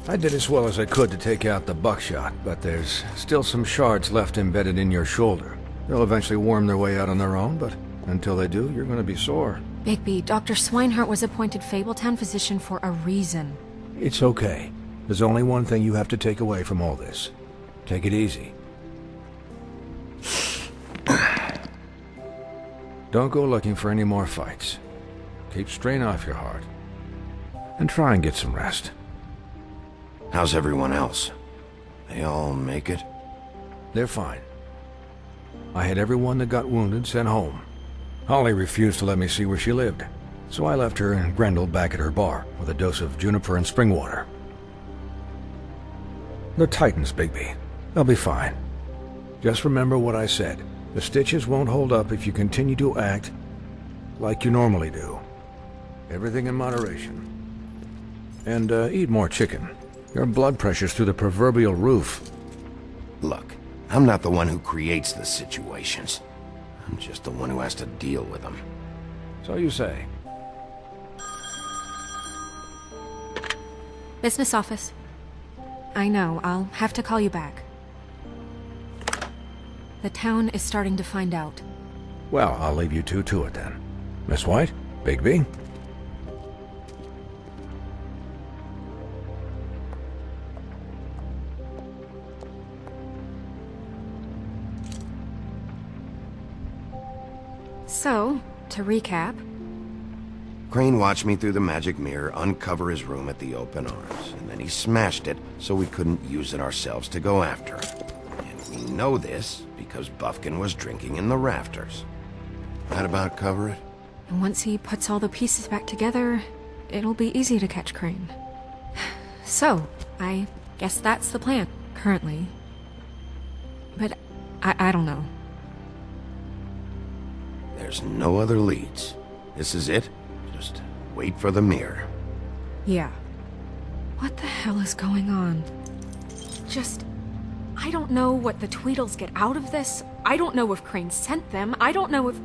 I did as well as I could to take out the buckshot, but there's still some shards left embedded in your shoulder. They'll eventually worm their way out on their own, but until they do, you're gonna be sore. Bigby, Dr. Swinehart was appointed Fabletown physician for a reason. It's okay. There's only one thing you have to take away from all this. Take it easy. Don't go looking for any more fights. Keep strain off your heart. And try and get some rest. How's everyone else? They all make it? They're fine. I had everyone that got wounded sent home. Holly refused to let me see where she lived, so I left her and Grendel back at her bar with a dose of juniper and spring water. They're Titans, Bigby. They'll be fine. Just remember what I said. The stitches won't hold up if you continue to act like you normally do. Everything in moderation. And eat more chicken. Your blood pressure's through the proverbial roof. Look, I'm not the one who creates the situations. I'm just the one who has to deal with them. So you say. Business office. I know, I'll have to call you back. The town is starting to find out. Well, I'll leave you two to it then. Miss White, Bigby. So, to recap... Crane watched me through the magic mirror uncover his room at the Open Arms, and then he smashed it so we couldn't use it ourselves to go after him. And we know this because Bufkin was drinking in the rafters. That about cover it? And once he puts all the pieces back together, it'll be easy to catch Crane. So, I guess that's the plan, currently. But I don't know. There's no other leads. This is it. Just wait for the mirror. Yeah. What the hell is going on? I don't know what the Tweedles get out of this. I don't know if Crane sent them. I don't know if...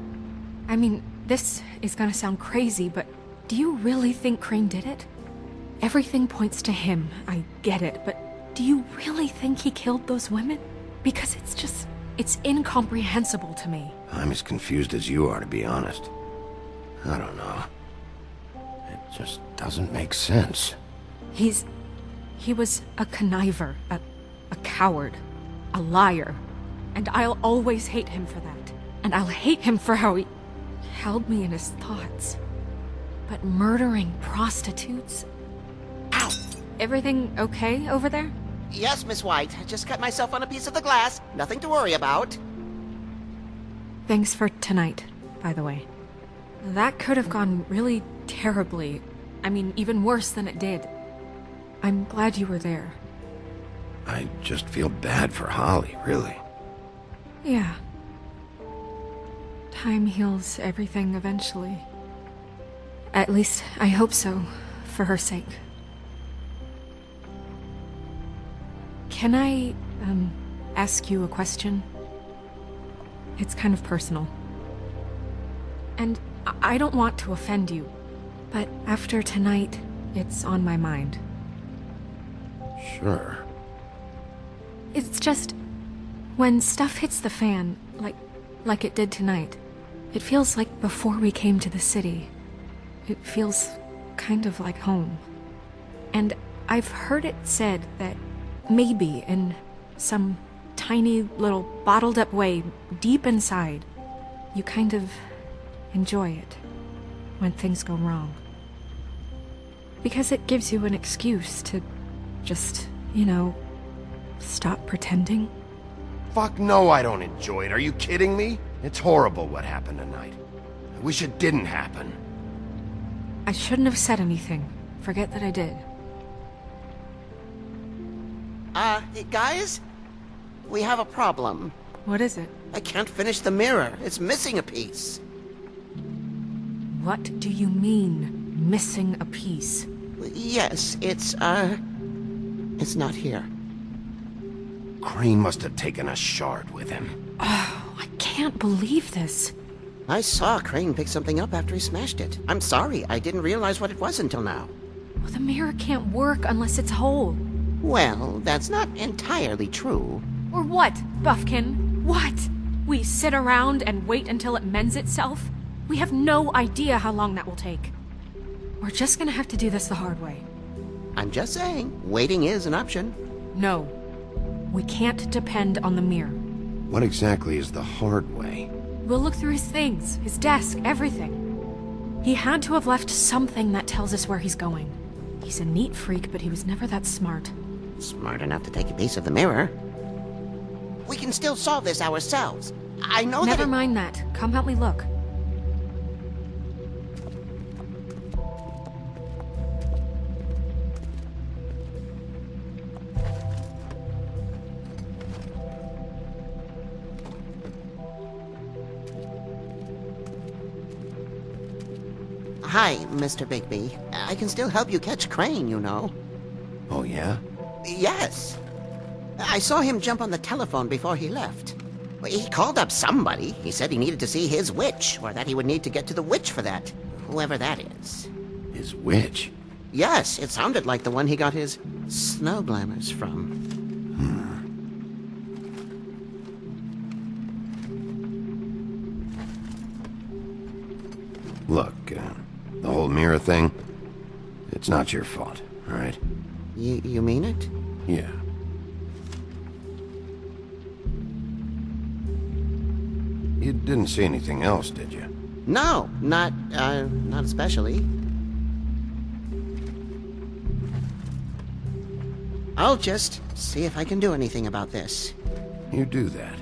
I mean, this is gonna sound crazy, but do you really think Crane did it? Everything points to him, I get it, but do you really think he killed those women? Because it's incomprehensible to me. I'm as confused as you are, to be honest. I don't know. It just doesn't make sense. He was a conniver, a coward, a liar. And I'll always hate him for that. And I'll hate him for how he held me in his thoughts. But murdering prostitutes? Ow! Everything okay over there? Yes, Miss White. I just cut myself on a piece of the glass. Nothing to worry about. Thanks for tonight, by the way. That could have gone really terribly. I mean, even worse than it did. I'm glad you were there. I just feel bad for Holly, really. Yeah. Time heals everything eventually. At least, I hope so, for her sake. Can I, ask you a question? It's kind of personal. And I don't want to offend you, but after tonight, it's on my mind. Sure. It's just, when stuff hits the fan, like it did tonight, it feels like before we came to the city. It feels kind of like home. And I've heard it said that maybe in some tiny little bottled up way deep inside, you kind of enjoy it when things go wrong. Because it gives you an excuse to just, stop pretending. Fuck no, I don't enjoy it. Are you kidding me? It's horrible what happened tonight. I wish it didn't happen. I shouldn't have said anything. Forget that I did. Guys? We have a problem. What is it? I can't finish the mirror. It's missing a piece. What do you mean, missing a piece? Yes, it's not here. Crane must have taken a shard with him. Oh, I can't believe this. I saw Crane pick something up after he smashed it. I'm sorry, I didn't realize what it was until now. Well, the mirror can't work unless it's whole. Well, that's not entirely true. Or what, Buffkin? What? We sit around and wait until it mends itself? We have no idea how long that will take. We're just gonna have to do this the hard way. I'm just saying, waiting is an option. No. We can't depend on the mirror. What exactly is the hard way? We'll look through his things, his desk, everything. He had to have left something that tells us where he's going. He's a neat freak, but he was never that smart. Smart enough to take a piece of the mirror. We can still solve this ourselves. I know Never that mind that. Come help me look. Hi, Mr. Bigby. I can still help you catch Crane, you know. Oh, yeah? Yes. I saw him jump on the telephone before he left. He called up somebody. He said he needed to see his witch, or that he would need to get to the witch for that. Whoever that is. His witch? Yes, it sounded like the one he got his snow glamours from. Look, the whole mirror thing, it's not your fault, all right? You mean it? Yeah. You didn't see anything else, did you? No, not especially. I'll just see if I can do anything about this. You do that.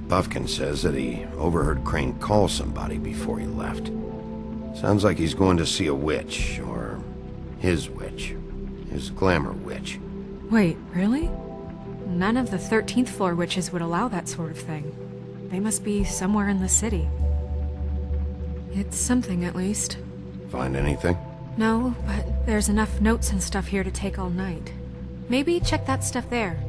Buffkin says that he overheard Crane call somebody before he left. Sounds like he's going to see a witch, or his witch. His glamour witch. Wait, really? None of the 13th floor witches would allow that sort of thing. They must be somewhere in the city. It's something, at least. Find anything? No, but there's enough notes and stuff here to take all night. Maybe check that stuff there.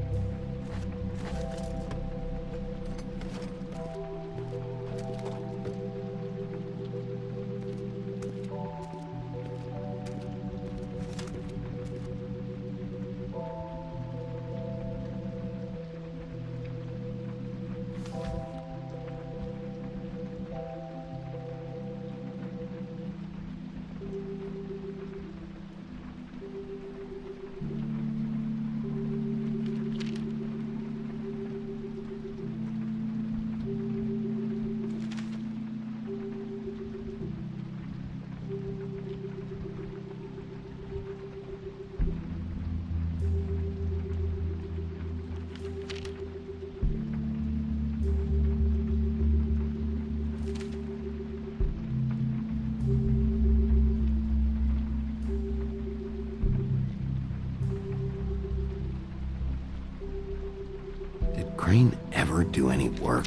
Did Crane ever do any work?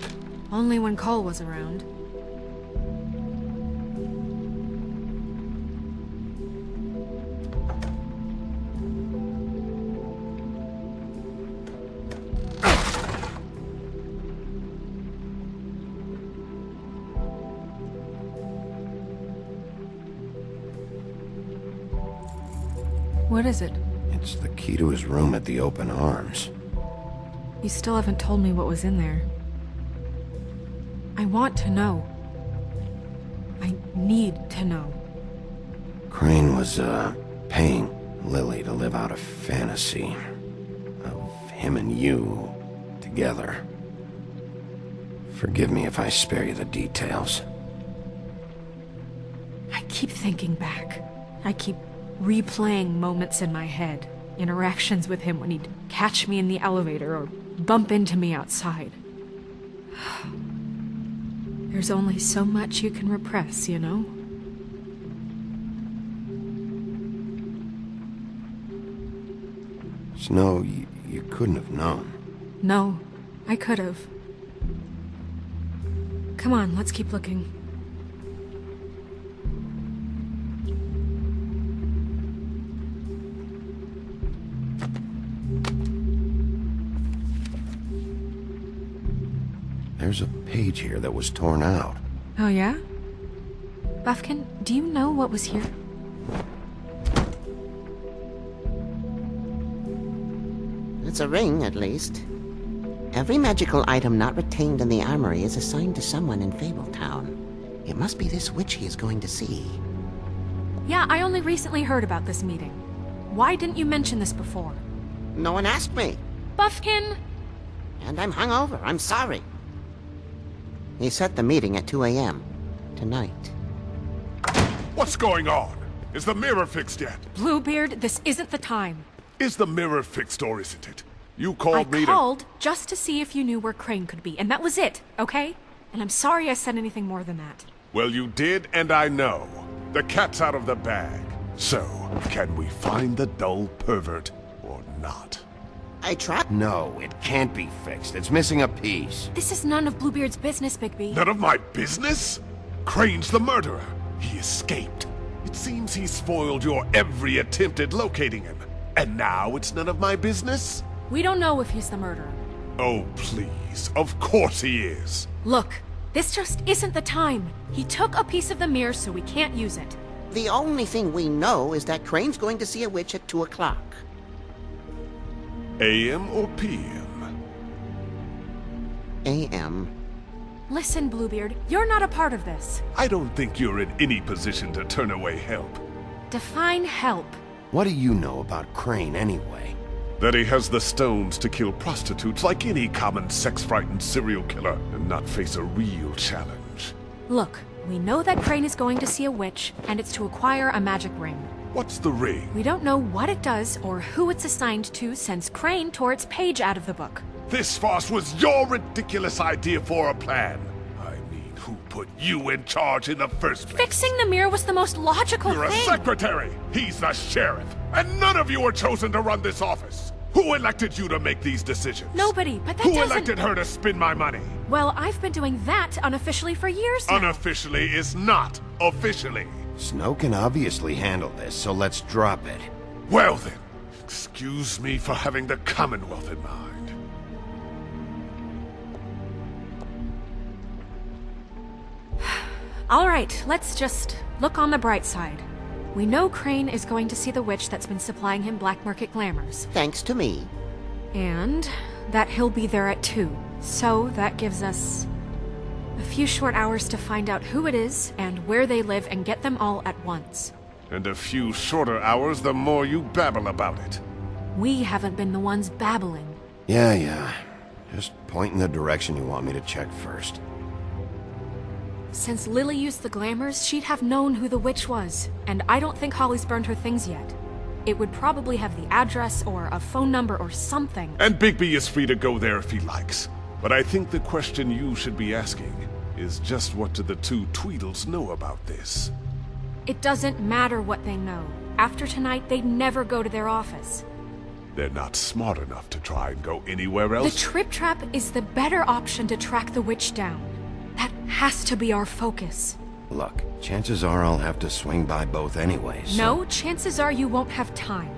Only when Cole was around. What is it? It's the key to his room at the Open Arms. You still haven't told me what was in there. I want to know. I need to know. Crane was, paying Lily to live out a fantasy of him and you together. Forgive me if I spare you the details. I keep thinking back. I keep replaying moments in my head. Interactions with him when he'd catch me in the elevator or bump into me outside. There's only so much you can repress, you know? Snow, you couldn't have known. No, I could have. Come on, let's keep looking. There's a page here that was torn out. Oh, yeah? Buffkin, do you know what was here? It's a ring, at least. Every magical item not retained in the armory is assigned to someone in Fabletown. It must be this witch he is going to see. Yeah, I only recently heard about this meeting. Why didn't you mention this before? No one asked me. Buffkin! And I'm hungover. I'm sorry. He set the meeting at 2 a.m. tonight. What's going on? Is the mirror fixed yet? Bluebeard, this isn't the time. Is the mirror fixed or isn't it? You I called me called just to see if you knew where Crane could be, and that was it, okay? And I'm sorry I said anything more than that. Well, you did, and I know. The cat's out of the bag. So, can we find the dull pervert or not? I tried. No, it can't be fixed. It's missing a piece. This is none of Bluebeard's business, Bigby. None of my business? Crane's the murderer. He escaped. It seems he spoiled your every attempt at locating him. And now it's none of my business? We don't know if he's the murderer. Oh, please. Of course he is. Look, this just isn't the time. He took a piece of the mirror, so we can't use it. The only thing we know is that Crane's going to see a witch at 2 o'clock. AM or PM? A.M. Listen, Bluebeard, you're not a part of this. I don't think you're in any position to turn away help. Define help. What do you know about Crane anyway? That he has the stones to kill prostitutes like any common sex-frightened serial killer and not face a real challenge. Look, we know that Crane is going to see a witch, and it's to acquire a magic ring. What's the ring? We don't know what it does or who it's assigned to since Crane tore its page out of the book. This farce was your ridiculous idea for a plan. I mean, who put you in charge in the first place? Fixing the mirror was the most logical You're a thing. secretary! He's the sheriff! And none of you were chosen to run this office! Who elected you to make these decisions? Nobody, but that Who doesn't... elected her to spend my money? Well, I've been doing that unofficially for years now. Unofficially is not officially. Snow can obviously handle this, so let's drop it. Well then, excuse me for having the Commonwealth in mind. All right, let's just look on the bright side. We know Crane is going to see the witch that's been supplying him black market glamours. Thanks to me. And that he'll be there at 2. So that gives us a few short hours to find out who it is and where they live and get them all at once. And a few shorter hours the more you babble about it. We haven't been the ones babbling. Yeah. Just point in the direction you want me to check first. Since Lily used the glamours, she'd have known who the witch was, and I don't think Holly's burned her things yet. It would probably have the address or a phone number or something. And Bigby is free to go there if he likes. But I think the question you should be asking is just what do the two Tweedles know about this? It doesn't matter what they know. After tonight, they'd never go to their office. They're not smart enough to try and go anywhere The else. Trip Trap is the better option to track the witch down. That has to be our focus. Look, chances are I'll have to swing by both anyways. No, chances are you won't have time.